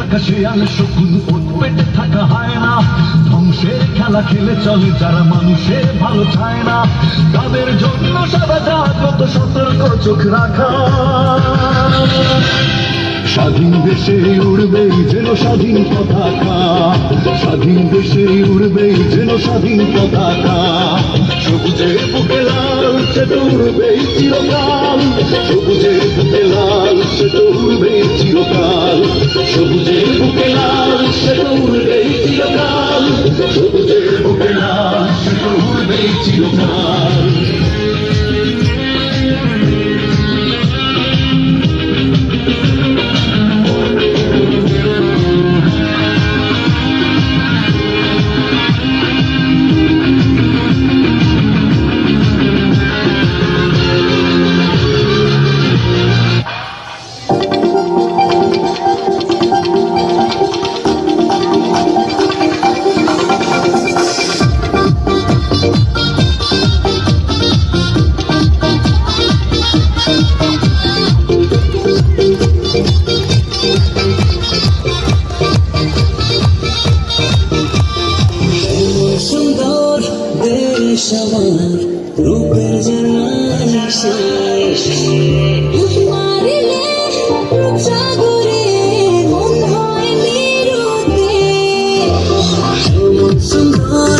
থাকা শেয়াল শকুন ওট পেটে থাকা হয় না, ধ্বংসের খেলা খেলে চলে যারা মানুষের ভালো চায় না, তাদের জন্য সারা জাগত সতর্ক চোখ রাখা। স্বাধীন দেশে উড়বেই যেন স্বাধীন পতাকা, স্বাধীন দেশে উড়বেই যেন স্বাধীন পতাকা, সবুজের বুকে লাল সে তো উড়বেই চিরকাল, সবুজের বুকে লাল সে তো উড়বেই চিরকাল, সবুজের বুকে লাল সে তো উড়বেই চিরকাল, সবুজের বুকে লাল সে তো উড়বেই চিরকাল। রূপের জানাই শেষ মারিলে সাগরে মন হয় নিরুদ্দেশ, সুন্দর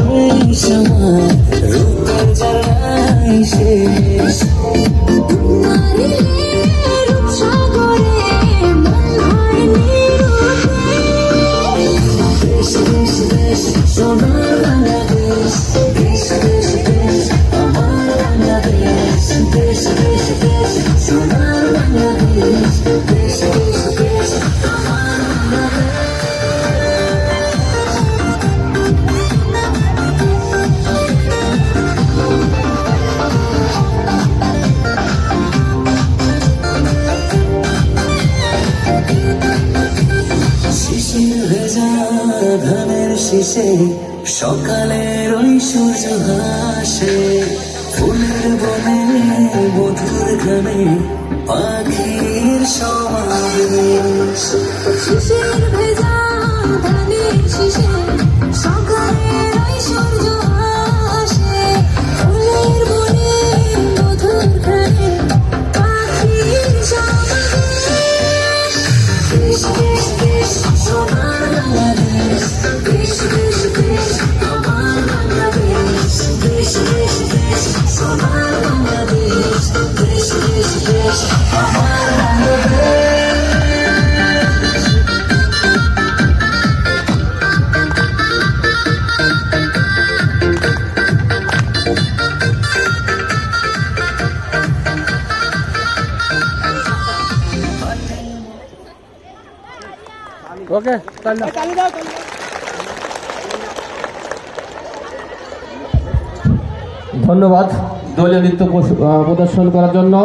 দেশ আমার রূপের জানাই শেষ মারিলে সাগরে মন হয় নিরুদ্দেশ, দেশ দেশ দেশ সোনার বাংলাদেশ, দেশ দেশ দেশ আমার বাংলাদেশ, দেশ দেশ দেশ সোনার বাংলাদেশ, দেশ দেশ দেশ আমার বাংলাদেশ। শিশির ভেজা ধানের শীষে সকালের ওই সূর্য হাসে, ফুলের বনে মধুর গানে পাখির সমাবেশ, শিশির ভেজা ধানের শীষে সকালের ওই সূর্য হাসে, ফুলের বনে মধুর গানে পাখির সমাবেশ, দেশ দেশ দেশ সোনার বাংলাদেশ, দেশ দেশ দেশ আমার বাংলাদেশ, দেশ দেশ দেশ সোনার বাংলাদেশ, দেশ দেশ দেশ আমার বাংলাদেশ। ওকে ধন্যবাদ দলীয় নৃত্য প্রদর্শন করার জন্য।